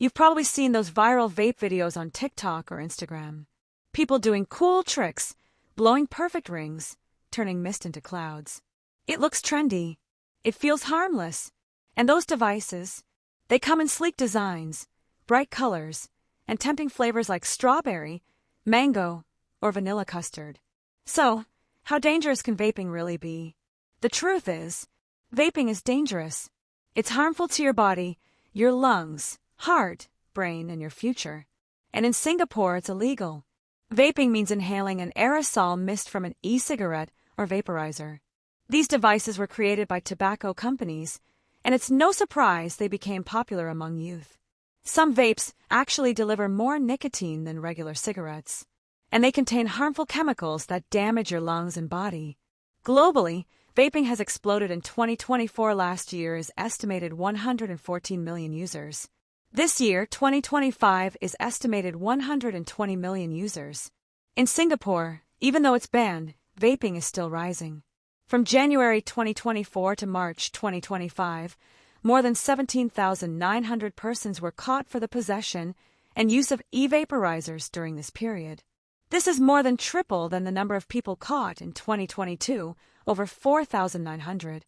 You've probably seen those viral vape videos on TikTok or Instagram. People doing cool tricks, blowing perfect rings, turning mist into clouds. It looks trendy. It feels harmless. And those devices, they come in sleek designs, bright colors, and tempting flavors like strawberry, mango, or vanilla custard. So, how dangerous can vaping really be? The truth is, vaping is dangerous. It's harmful to your body, your lungs, heart, brain, and your future. And in Singapore, it's illegal. Vaping means inhaling an aerosol mist from an e-cigarette or vaporizer. These devices were created by tobacco companies, and it's no surprise they became popular among youth. Some vapes actually deliver more nicotine than regular cigarettes, and they contain harmful chemicals that damage your lungs and body. Globally, vaping has exploded in 2024. Last year's estimated 114 million users. This year, 2025, is estimated 120 million users. In Singapore, even though it's banned, vaping is still rising. From January 2024 to March 2025, more than 17,900 persons were caught for the possession and use of e-vaporizers during this period. This is more than triple than the number of people caught in 2022, over 4,900.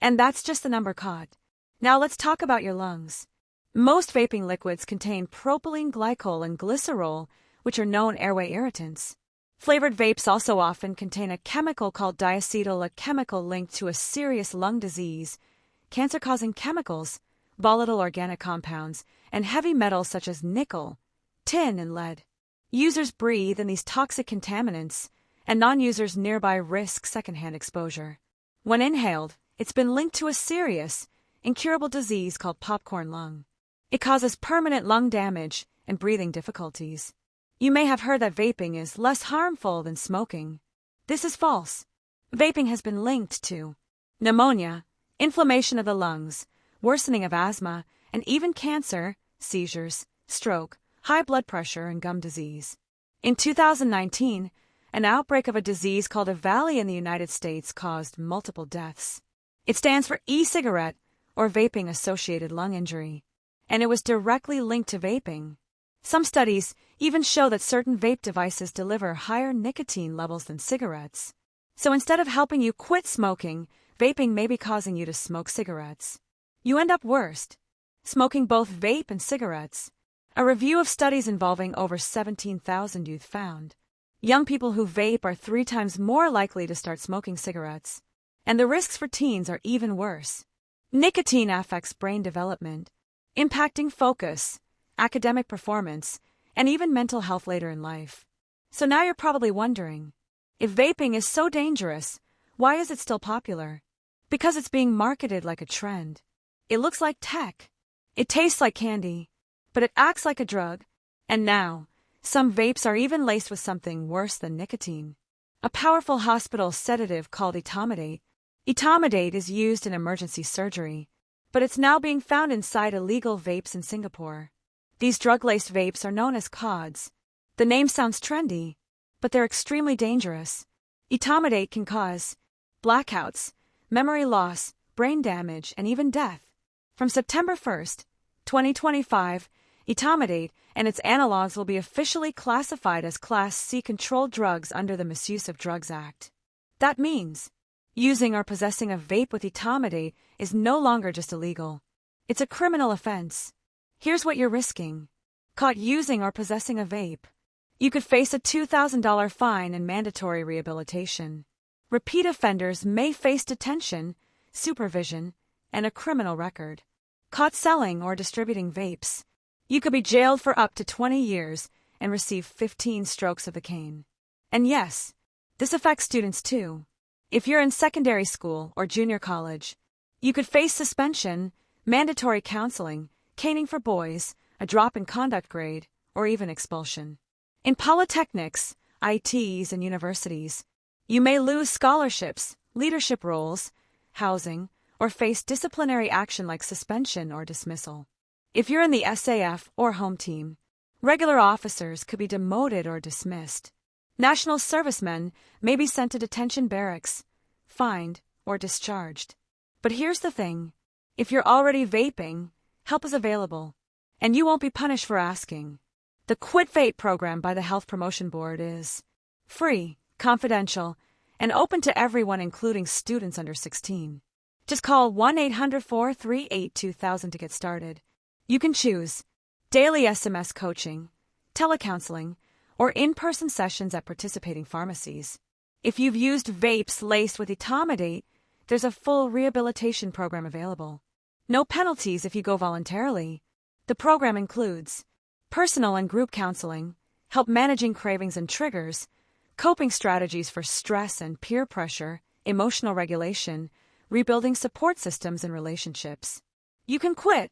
And that's just the number caught. Now let's talk about your lungs. Most vaping liquids contain propylene glycol and glycerol, which are known airway irritants. Flavored vapes also often contain a chemical called diacetyl, a chemical linked to a serious lung disease, cancer-causing chemicals, volatile organic compounds, and heavy metals such as nickel, tin, and lead. Users breathe in these toxic contaminants, and non-users nearby risk secondhand exposure. When inhaled, it's been linked to a serious, incurable disease called popcorn lung. It causes permanent lung damage and breathing difficulties. You may have heard that vaping is less harmful than smoking. This is false. Vaping has been linked to pneumonia, inflammation of the lungs, worsening of asthma, and even cancer, seizures, stroke, high blood pressure, and gum disease. In 2019, an outbreak of a disease called a valley in the United States caused multiple deaths. It stands for e-cigarette, or vaping-associated lung injury, and it was directly linked to vaping. Some studies even show that certain vape devices deliver higher nicotine levels than cigarettes. So instead of helping you quit smoking, vaping may be causing you to smoke cigarettes. You end up worse, smoking both vape and cigarettes. A review of studies involving over 17,000 youth found young people who vape are 3 times more likely to start smoking cigarettes. And the risks for teens are even worse. Nicotine affects brain development, impacting focus, academic performance, and even mental health later in life. So now you're probably wondering, if vaping is so dangerous, why is it still popular? Because it's being marketed like a trend. It looks like tech. It tastes like candy, but it acts like a drug. And now, some vapes are even laced with something worse than nicotine. A powerful hospital sedative called Etomidate. Etomidate is used in emergency surgery, but it's now being found inside illegal vapes in Singapore. These drug-laced vapes are known as CODs. The name sounds trendy, but they're extremely dangerous. Etomidate can cause blackouts, memory loss, brain damage, and even death. From September 1st, 2025, Etomidate and its analogs will be officially classified as Class C controlled drugs under the Misuse of Drugs Act. That means using or possessing a vape with Etomidate is no longer just illegal. It's a criminal offense. Here's what you're risking. Caught using or possessing a vape, you could face a $2,000 fine and mandatory rehabilitation. Repeat offenders may face detention, supervision, and a criminal record. Caught selling or distributing vapes, you could be jailed for up to 20 years and receive 15 strokes of the cane. And yes, this affects students too. If you're in secondary school or junior college, you could face suspension, mandatory counseling, caning for boys, a drop in conduct grade, or even expulsion. In polytechnics, ITs, and universities, you may lose scholarships, leadership roles, housing, or face disciplinary action like suspension or dismissal. If you're in the SAF or home team, regular officers could be demoted or dismissed. National servicemen may be sent to detention barracks, fined, or discharged. But here's the thing. If you're already vaping, help is available. And you won't be punished for asking. The Quit Vape program by the Health Promotion Board is free, confidential, and open to everyone including students under 16. Just call 1-800-438-2000 to get started. You can choose daily SMS coaching, telecounseling, or in-person sessions at participating pharmacies. If you've used vapes laced with Etomidate, there's a full rehabilitation program available. No penalties if you go voluntarily. The program includes personal and group counseling, help managing cravings and triggers, coping strategies for stress and peer pressure, emotional regulation, rebuilding support systems and relationships. You can quit.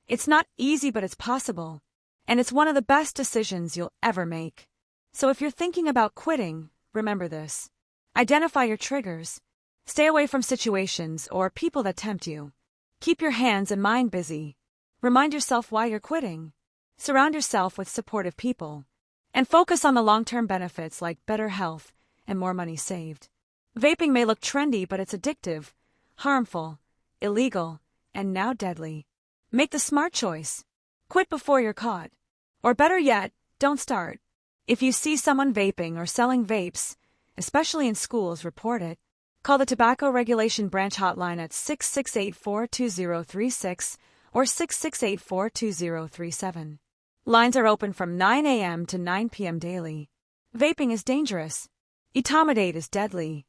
It's not easy, but it's possible. And it's one of the best decisions you'll ever make. So if you're thinking about quitting, remember this. Identify your triggers. Stay away from situations or people that tempt you. Keep your hands and mind busy. Remind yourself why you're quitting. Surround yourself with supportive people. And focus on the long-term benefits like better health and more money saved. Vaping may look trendy, but it's addictive, harmful, illegal, and now deadly. Make the smart choice. Quit before you're caught. Or better yet, don't start. If you see someone vaping or selling vapes, especially in schools, report it. Call the Tobacco Regulation Branch hotline at 668-42036 or 668-42037. Lines are open from 9 a.m. to 9 p.m. daily. Vaping is dangerous. Etomidate is deadly.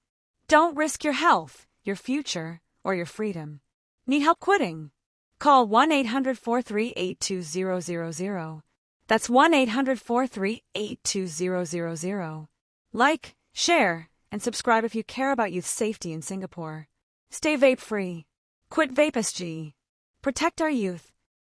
Don't risk your health, your future, or your freedom. Need help quitting? Call 1-800-438-2000. That's 1-800-438-2000. Like, share, and subscribe if you care about youth safety in Singapore. Stay vape-free. Quit vape SG. Protect our youth.